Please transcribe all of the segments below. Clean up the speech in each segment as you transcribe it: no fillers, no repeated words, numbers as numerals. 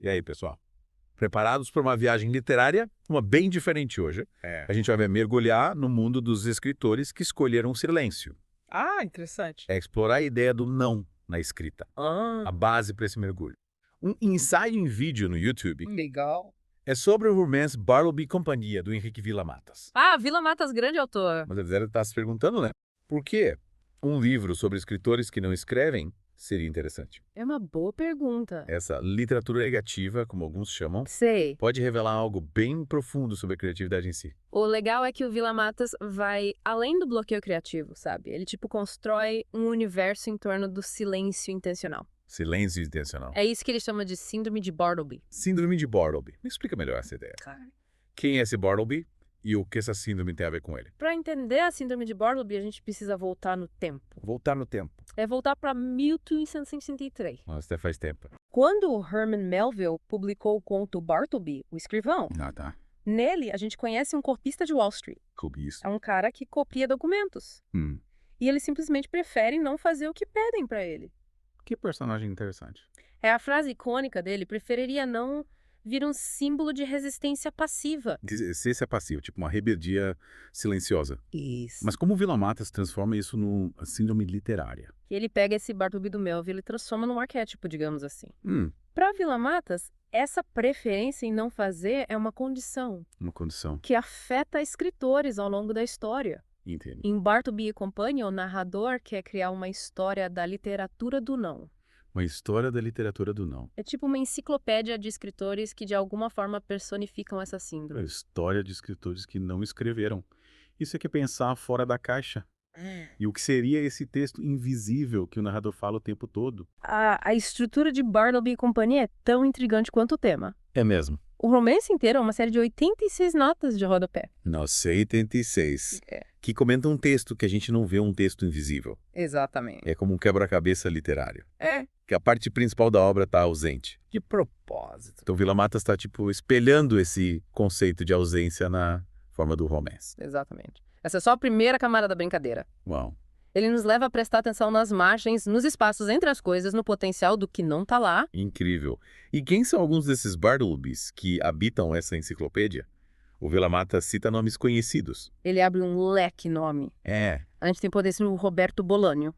E aí, pessoal? Preparados para uma viagem literária? Uma bem diferente hoje. A gente vai mergulhar no mundo dos escritores que escolheram o silêncio. Ah, interessante. É explorar a ideia do não na escrita. A base para esse mergulho. Um ensaio em vídeo no YouTube Legal. é sobre o romance Bartleby e Companhia, do Henrique Villa-Matas. Ah, Villa-Matas, grande autor. Mas você deve estar se perguntando, né? Por que um livro sobre escritores que não escrevem seria interessante? É uma boa pergunta. Essa literatura negativa, como alguns chamam, Sei. pode revelar algo bem profundo sobre a criatividade em si. O legal é que o Villa-Matas vai além do bloqueio criativo, sabe? Ele, constrói um universo em torno do silêncio intencional. Silêncio intencional. É isso que ele chama de síndrome de Bartleby. Síndrome de Bartleby. Me explica melhor essa ideia. Claro. Quem é esse Bartleby e o que essa síndrome tem a ver com ele? Para entender a síndrome de Bartleby, a gente precisa voltar no tempo. Voltar no tempo. É voltar para 1863. Nossa, até faz tempo. Quando o Herman Melville publicou o conto Bartleby, o escrivão, Ah, tá. nele a gente conhece um copista de Wall Street. Cubista. É um cara que copia documentos. E ele simplesmente prefere não fazer o que pedem para ele. Que personagem interessante. É a frase icônica dele, preferiria não vir um símbolo de resistência passiva. Se esse é passivo, tipo uma rebeldia silenciosa. Isso. Mas como o Villa-Matas transforma isso numa síndrome literária? E ele pega esse Bartleby do Melville e transforma num arquétipo, digamos assim. Hum, Para Villa-Matas, essa preferência em não fazer é uma condição uma condição. que afeta escritores ao longo da história. Entendo. Em Bartleby e Companhia, o narrador quer criar uma história da literatura do não. Uma história da literatura do não. É tipo uma enciclopédia de escritores que de alguma forma personificam essa A síndrome. história de escritores que não escreveram. Isso é que é pensar fora da caixa. E o que seria esse texto invisível que o narrador fala o tempo todo? A estrutura de Bartleby e Companhia é tão intrigante quanto o tema. É mesmo. O romance inteiro é uma série de 86 notas de rodapé. Nossa, 86. É. Que comenta um texto que a gente não vê um texto invisível. Exatamente. É como um quebra-cabeça literário. É. Que a parte principal da obra está ausente. De propósito. Então Villa-Matas está, espelhando esse conceito de ausência na forma do romance. Exatamente. Essa é só a primeira camada da brincadeira. Uau. Ele nos leva a prestar atenção nas margens, nos espaços entre as coisas, no potencial do que não tá lá. Incrível. E quem são alguns desses Bartlebys que habitam essa enciclopédia? O Villa-Matas cita nomes conhecidos. Ele abre um leque nome. É. A gente tem, por exemplo, o Roberto Bolanho,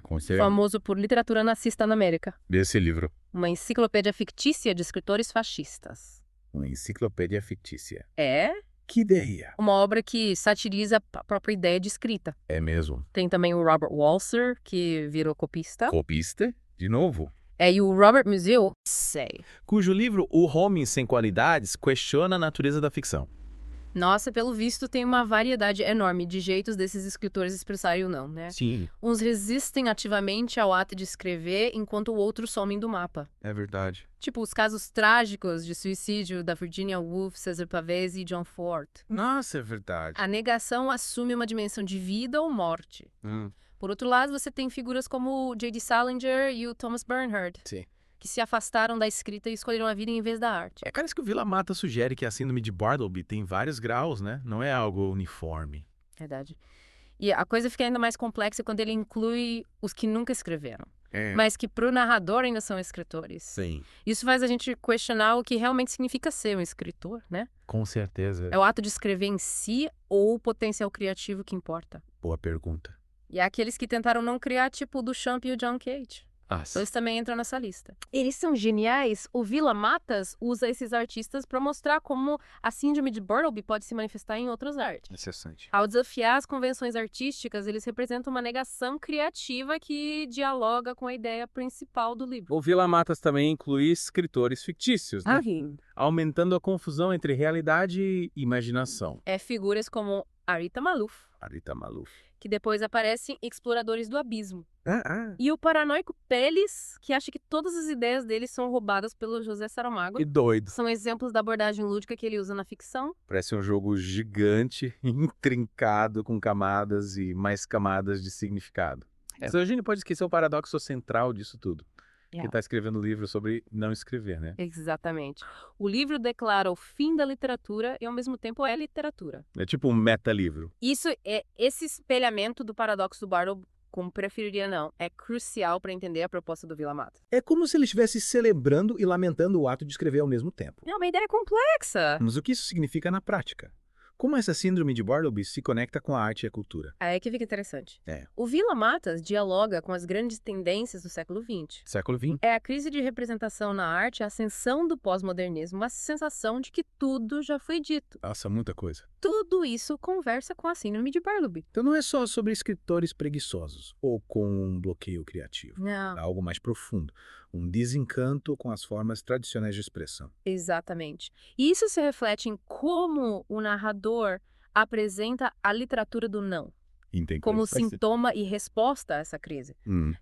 Com certeza. famoso por literatura nazista na América. Desse livro. Uma enciclopédia fictícia de escritores fascistas. Uma enciclopédia fictícia. É Que ideia. uma obra que satiriza a própria ideia de escrita. É mesmo. Tem também o Robert Walser, que virou copista. Copista? De novo. E o Robert Musil, sei. Cujo livro O Homem Sem Qualidades questiona a natureza da ficção. Nossa, pelo visto tem uma variedade enorme de jeitos desses escritores expressarem o não, né? Sim, Uns resistem ativamente ao ato de escrever, enquanto outros somem do mapa. é verdade. Tipo os casos trágicos de suicídio da Virginia Woolf, Cesar Pavese e John Ford. Nossa, é verdade. A negação assume uma dimensão de vida ou morte. Por outro lado, você tem figuras como o J.D. Salinger e o Thomas Bernhard, Sim. que se afastaram da escrita e escolheram a vida em vez da arte. Parece que o Villa-Matas sugere que a síndrome de Bartleby tem vários graus, né? Não é algo uniforme. Verdade. E a coisa fica ainda mais complexa quando ele inclui os que nunca escreveram, É. mas que pro narrador ainda são escritores. Sim, Isso faz a gente questionar o que realmente significa ser um escritor, né? com certeza. É o ato de escrever em si ou o potencial criativo que importa? Boa pergunta. E há aqueles que tentaram não criar, tipo o Duchamp e o John Cage. Eles também entram nessa lista. Eles são geniais. O Villa-Matas usa esses artistas para mostrar como a síndrome de Bartleby pode se manifestar em outras artes. Interessante. Ao desafiar as convenções artísticas, eles representam uma negação criativa que dialoga com a ideia principal do livro. O Villa-Matas também inclui escritores fictícios, né? Aumentando a confusão entre realidade e imaginação. É figuras como Arita Maluf, Arita Maluf. que depois aparecem em Exploradores do Abismo. E o paranoico Peles, que acha que todas as ideias dele são roubadas pelo José Saramago. Que doido. São exemplos da abordagem lúdica que ele usa na ficção. Parece um jogo gigante, intrincado, com camadas e mais camadas de significado. Mas a gente pode esquecer o paradoxo central disso tudo. É. Que está escrevendo um livro sobre não escrever, né? Exatamente. O livro declara o fim da literatura e, ao mesmo tempo, é literatura. É tipo um meta-livro. Isso é esse espelhamento do paradoxo do Bartleby como preferiria não, é crucial para entender a proposta do Vila Matas. É como se ele estivesse celebrando e lamentando o ato de escrever ao mesmo tempo. É uma ideia complexa. Mas o que isso significa na prática? Como essa síndrome de Bartleby se conecta com a arte e a cultura? Aí é que fica interessante. É. O Vila Matas dialoga com as grandes tendências do século XX. Século XX. É a crise de representação na arte, a ascensão do pós-modernismo, a sensação de que tudo já foi dito. Nossa, muita coisa. Tudo isso conversa com a síndrome de Bartleby. Então não é só sobre escritores preguiçosos ou com um bloqueio criativo. Não. É algo mais profundo. Um desencanto com as formas tradicionais de expressão. Exatamente. E isso se reflete em como o narrador apresenta a literatura do não, Entendi. como sintoma e resposta a essa crise.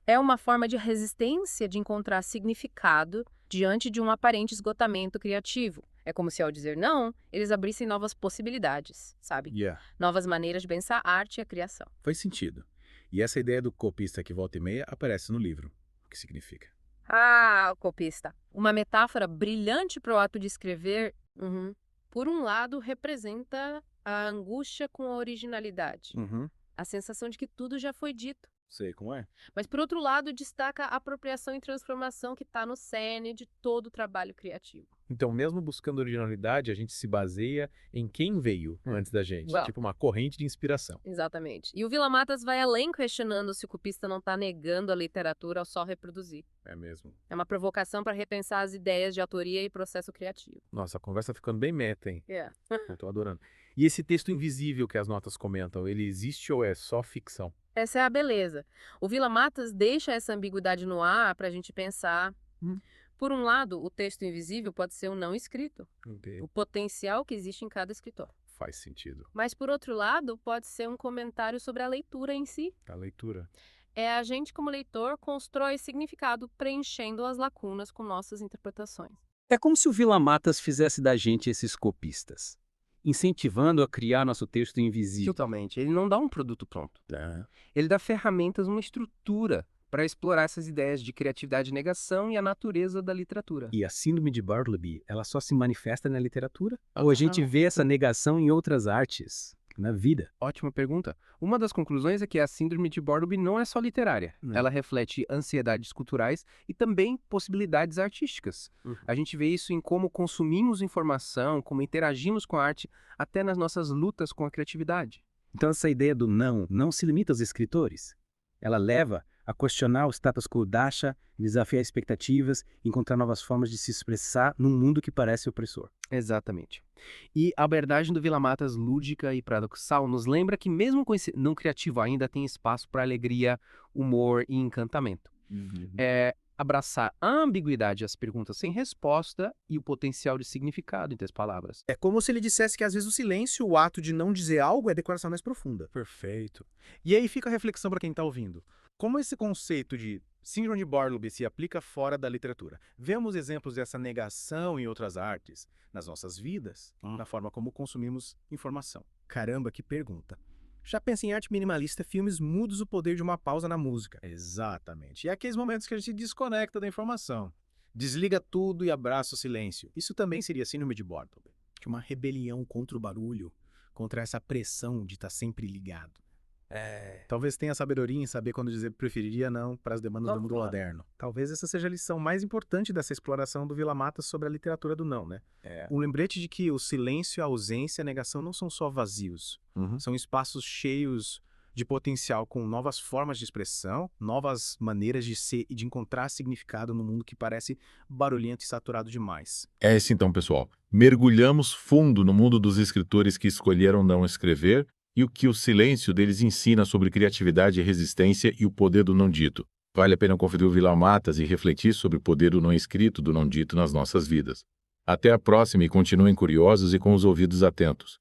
É uma forma de resistência de encontrar significado diante de um aparente esgotamento criativo. É como se, ao dizer não, eles abrissem novas possibilidades, sabe? Novas maneiras de pensar a arte e a criação. Faz sentido. E essa ideia do copista que volta e meia aparece no livro. O que significa? Ah, o copista. Uma metáfora brilhante para o ato de escrever. Por um lado, representa a angústia com a originalidade. A sensação de que tudo já foi dito. Sei como é. Mas, por outro lado, destaca a apropriação e transformação que está no cerne de todo o trabalho criativo. Então, mesmo buscando originalidade, a gente se baseia em quem veio antes da gente. Well. Tipo uma corrente de inspiração. Exatamente. E o Vila Matas vai além questionando se o copista não está negando a literatura ao só reproduzir. É mesmo. É uma provocação para repensar as ideias de autoria e processo criativo. Nossa, a conversa tá ficando bem meta, hein? Eu tô adorando. E esse texto invisível que as notas comentam, ele existe ou é só ficção? Essa é a beleza. O Vila Matas deixa essa ambiguidade no ar para a gente pensar. Por um lado, o texto invisível pode ser um não escrito. O potencial que existe em cada escritor. Faz sentido. Mas, por outro lado, pode ser um comentário sobre a leitura em si. A leitura. É a gente, como leitor, constrói significado preenchendo as lacunas com nossas interpretações. É como se o Vila Matas fizesse da gente esses copistas, incentivando a criar nosso texto invisível. Totalmente. Ele não dá um produto pronto. Ele dá ferramentas, uma estrutura para explorar essas ideias de criatividade e negação e a natureza da literatura. E a síndrome de Bartleby, ela só se manifesta na literatura? Ou a gente vê essa negação em outras artes, na vida? Ótima pergunta. Uma das conclusões é que a síndrome de Bartleby não é só literária. Ela reflete ansiedades culturais e também possibilidades artísticas. A gente vê isso em como consumimos informação, como interagimos com a arte, até nas nossas lutas com a criatividade. Então essa ideia do não se limita aos escritores. Ela leva a questionar o status quo dacha, desafiar expectativas, encontrar novas formas de se expressar num mundo que parece opressor. Exatamente. E a abordagem do Vila Matas, lúdica e paradoxal, nos lembra que mesmo com esse não criativo ainda tem espaço para alegria, humor e encantamento. É abraçar a ambiguidade, as perguntas sem resposta e o potencial de significado entre as palavras. É como se ele dissesse que às vezes o silêncio, o ato de não dizer algo, é a decoração mais profunda. Perfeito. E aí fica a reflexão para quem está ouvindo. Como esse conceito de síndrome de Bartleby se aplica fora da literatura? Vemos exemplos dessa negação em outras artes, nas nossas vidas, na forma como consumimos informação. Caramba, que pergunta. Já pensa em arte minimalista, filmes mudos o poder de uma pausa na música. Exatamente. E aqueles momentos que a gente se desconecta da informação. Desliga tudo e abraça o silêncio. Isso também seria síndrome de Bartleby. De uma rebelião contra o barulho, contra essa pressão de estar sempre ligado. Talvez tenha sabedoria em saber quando dizer preferiria não para as demandas do mundo moderno. Talvez essa seja a lição mais importante dessa exploração do Vila Matas sobre a literatura do não, né? Um lembrete de que o silêncio, a ausência, a negação não são só vazios. São espaços cheios de potencial com novas formas de expressão, novas maneiras de ser e de encontrar significado no mundo que parece barulhento e saturado demais. É isso então, pessoal. Mergulhamos fundo no mundo dos escritores que escolheram não escrever e o que o silêncio deles ensina sobre criatividade e resistência e o poder do não dito. Vale a pena conferir o Vila Matas e refletir sobre o poder do não escrito, do não dito nas nossas vidas. Até a próxima e continuem curiosos e com os ouvidos atentos.